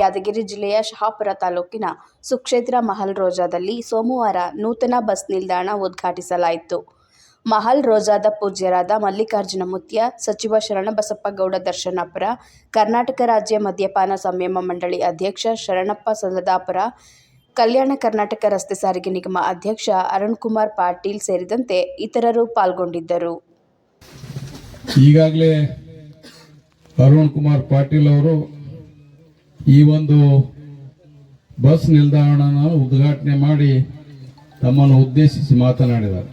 ಯಾದಗಿರಿ ಜಿಲ್ಲೆಯ ಶಹಾಪುರ ತಾಲೂಕಿನ ಸುಕ್ಷೇತ್ರ ಮಹಲ್ ರೋಜಾದಲ್ಲಿ ಸೋಮವಾರ ನೂತನ ಬಸ್ ನಿಲ್ದಾಣ ಉದ್ಘಾಟಿಸಲಾಯಿತು. ಮಹಲ್ ರೋಜಾದ ಪೂಜ್ಯರಾದ ಮಲ್ಲಿಕಾರ್ಜುನ ಮುತ್ಯ, ಸಚಿವ ಶರಣಬಸಪ್ಪಗೌಡ ದರ್ಶನಾಪುರ, ಕರ್ನಾಟಕ ರಾಜ್ಯ ಮದ್ಯಪಾನ ಸಂಯಮ ಮಂಡಳಿ ಅಧ್ಯಕ್ಷ ಶರಣಪ್ಪ ಸಲದಾಪುರ, ಕಲ್ಯಾಣ ಕರ್ನಾಟಕ ರಸ್ತೆ ಸಾರಿಗೆ ನಿಗಮ ಅಧ್ಯಕ್ಷ ಅರುಣ್ಕುಮಾರ್ ಪಾಟೀಲ್ ಸೇರಿದಂತೆ ಇತರರು ಪಾಲ್ಗೊಂಡಿದ್ದರು. ಈಗಾಗಲೇ ಅರುಣ್ಕುಮಾರ್ ಪಾಟೀಲ್ ಅವರು ಈ ಒಂದು ಬಸ್ ನಿಲ್ದಾಣನ ಉದ್ಘಾಟನೆ ಮಾಡಿ ತಮ್ಮನ್ನು ಉದ್ದೇಶಿಸಿ ಮಾತನಾಡಿದ್ದಾರೆ.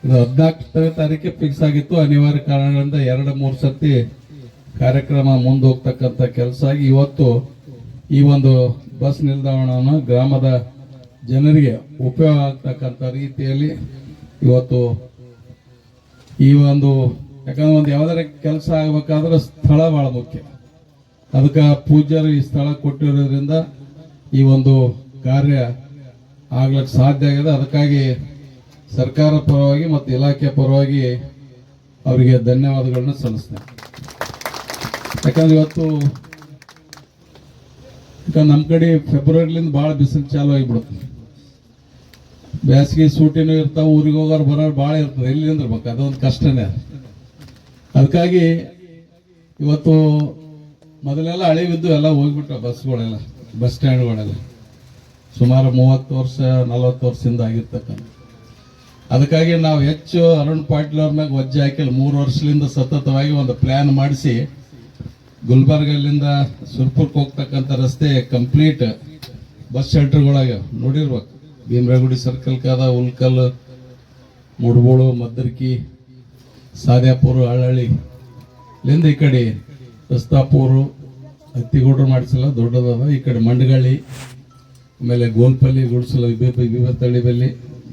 ಇದು 14ನೇ ತಾರೀಕಿಗೆ ಫಿಕ್ಸ್ ಆಗಿತ್ತು. ಅನಿವಾರ್ಯ ಕಾರಣಗಳಿಂದ 2-3 ಸರ್ತಿ ಕಾರ್ಯಕ್ರಮ ಮುಂದೋಗ್ತಕ್ಕಂಥ ಕೆಲಸ ಆಗಿ ಇವತ್ತು ಈ ಒಂದು ಬಸ್ ನಿಲ್ದಾಣನ ಗ್ರಾಮದ ಜನರಿಗೆ ಉಪಯೋಗ ಆಗ್ತಕ್ಕಂಥ ರೀತಿಯಲ್ಲಿ ಇವತ್ತು ಈ ಒಂದು, ಯಾಕಂದ್ರೆ ಒಂದು ಯಾವ್ದಾರ ಕೆಲಸ ಆಗ್ಬೇಕಾದ್ರೆ ಸ್ಥಳ ಬಹಳ ಮುಖ್ಯ. ಅದಕ್ಕೆ ಪೂಜ್ಯರು ಈ ಸ್ಥಳ ಕೊಟ್ಟಿರೋದ್ರಿಂದ ಈ ಒಂದು ಕಾರ್ಯ ಆಗ್ಲಿಕ್ಕೆ ಸಾಧ್ಯ ಆಗಿದೆ. ಅದಕ್ಕಾಗಿ ಸರ್ಕಾರ ಪರವಾಗಿ ಮತ್ತು ಇಲಾಖೆ ಪರವಾಗಿ ಅವರಿಗೆ ಧನ್ಯವಾದಗಳನ್ನ ಸಲ್ಲಿಸ್ತೇನೆ. ಯಾಕಂದ್ರೆ ಇವತ್ತು ನಮ್ಮ ಕಡೆ ಫೆಬ್ರವರಿಲಿಂದ ಭಾಳ ಬಿಸಿಲು ಚಾಲು ಆಗಿಬಿಡುತ್ತೆ. ಬೇಸಿಗೆ ಸೂಟಿನೂ ಇರ್ತಾವೆ, ಊರಿಗೆ ಹೋಗೋರು ಬರೋರು ಭಾಳ ಇರ್ತದೆ, ಎಲ್ಲಿ ನಿಂದಿರ್ಬೇಕು, ಅದೊಂದು ಕಷ್ಟನೇ. ಅದಕ್ಕಾಗಿ ಇವತ್ತು ಮೊದಲೆಲ್ಲ ಹಳೆವಿದ್ದು ಎಲ್ಲ ಹೋಗ್ಬಿಟ್ಟ ಬಸ್ಗಳೆಲ್ಲ, ಬಸ್ ಸ್ಟ್ಯಾಂಡ್ಗಳೆಲ್ಲ ಸುಮಾರು 30 ವರ್ಷ 40 ವರ್ಷದಿಂದ ಆಗಿರ್ತಕ್ಕಂಥ. ಅದಕ್ಕಾಗಿ ನಾವು ಹೆಚ್ಚು ಅರುಣ್ ಪಾಟೀಲ್ ಅವ್ರ ಮ್ಯಾಗ ವಜ್ಜೆ ಹಾಕಿಲ್ಲ. 3 ವರ್ಷದಿಂದ ಸತತವಾಗಿ ಒಂದು ಪ್ಲಾನ್ ಮಾಡಿಸಿ ಗುಲ್ಬರ್ಗಲ್ಲಿಂದ ಸುರ್ಪುರ್ಗೆ ಹೋಗ್ತಕ್ಕಂಥ ರಸ್ತೆ ಕಂಪ್ಲೀಟ್ ಬಸ್ ಶೆಲ್ಟರ್ಗಳಾಗ ನೋಡಿರ್ಬೇಕು. ಭೀಮರಾಗುಡಿ ಸರ್ಕಲ್ ಕಾದ, ಉಲ್ಕಲ್, ಮುಡ್ಬೋಳು, ಮದ್ದರ್ಕಿ, ಸಾದ್ಯಾಪುರ, ಹಳ್ಳಳ್ಳಿಲಿಂದ ಈ ಕಡೆ ರಸ್ತಾಪುರು, ಹತ್ತಿಗೌಡ್ರು ಮಾಡಿಸಿಲ್ಲ, ದೊಡ್ಡದಾದ. ಈ ಕಡೆ ಮಂಡಗಳ್ಳಿ, ಆಮೇಲೆ ಗೋಲ್ಪಲ್ಲಿ, ಗುಡ್ಸಲು,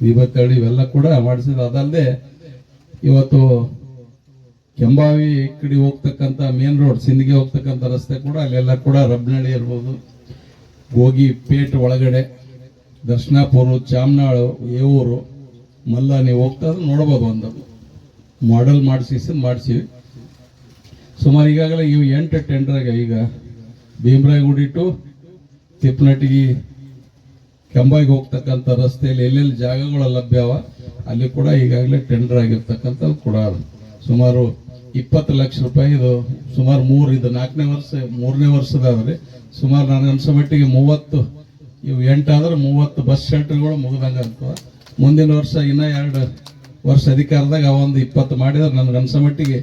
ವಿಭತ್ತಳ್ಳಿ ಇವೆಲ್ಲ ಕೂಡ ಮಾಡಿಸಿದ. ಅದಲ್ಲದೆ ಇವತ್ತು ಕೆಂಬಾವಿ ಈ ಕಡೆ ಹೋಗ್ತಕ್ಕಂಥ ಮೇನ್ ರೋಡ್, ಸಿಂದಗಿ ಹೋಗ್ತಕ್ಕಂಥ ರಸ್ತೆ ಕೂಡ ಅಲ್ಲೆಲ್ಲ ಕೂಡ ರಬ್ನಳ್ಳಿ ಇರ್ಬೋದು, ಗೋಗಿ ಪೇಟ್ ಒಳಗಡೆ, ದರ್ಶನಾಪುರ, ಚಾಮನಾಳು, ಏವೂರು, ಮಲ್ಲ ನೀವು ಹೋಗ್ತಾ ನೋಡ್ಬೋದು. ಒಂದು ಮಾಡೆಲ್ ಮಾಡಿಸಿವಿ. ಸುಮಾರು ಈಗಾಗಲೇ ಇವು 8 ಟೆಂಡರ್ ಆಗ್ಯಾವ. ಈಗ ಭೀಮರಾಯಗುಡಿ ಟು ತಿಪ್ಪನಟಗಿ ಕೆಂಬಾಯಿಗೆ ಹೋಗ್ತಕ್ಕಂಥ ರಸ್ತೆಯಲ್ಲಿ ಎಲ್ಲೆಲ್ಲಿ ಜಾಗಗಳು ಲಭ್ಯವ ಅಲ್ಲಿ ಕೂಡ ಈಗಾಗಲೇ ಟೆಂಡರ್ ಆಗಿರ್ತಕ್ಕಂಥದ್ದು ಕೂಡ ಸುಮಾರು 20 ಲಕ್ಷ ರೂಪಾಯಿ. ಇದು ಸುಮಾರು 3ನೇ ವರ್ಷದಾದ್ರೆ ಸುಮಾರು ನನಗೆ ಅನ್ಸೋ ಮಟ್ಟಿಗೆ 30, ಇವು 8 ಆದ್ರೆ 30 ಬಸ್ ಶೆಲ್ಟರ್ಗಳು ಮುಗಿದಂಗ ಅಂತವ. ಮುಂದಿನ ವರ್ಷ ಇನ್ನೂ 2 ವರ್ಷ ಅಧಿಕಾರದಾಗ ಒಂದು 20 ಮಾಡಿದ್ರೆ ನನಗೆ ಅನ್ಸೋ ಮಟ್ಟಿಗೆ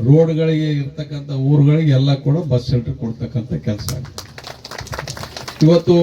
ರೋಡ್ಗಳಿಗೆ ಇರ್ತಕ್ಕಂಥ ಊರುಗಳಿಗೆ ಎಲ್ಲ ಕೂಡ ಬಸ್ ಶೆಲ್ಟರ್ ಕೊಡ್ತಕ್ಕಂಥ ಕೆಲಸ ಆಗುತ್ತೆ ಇವತ್ತು.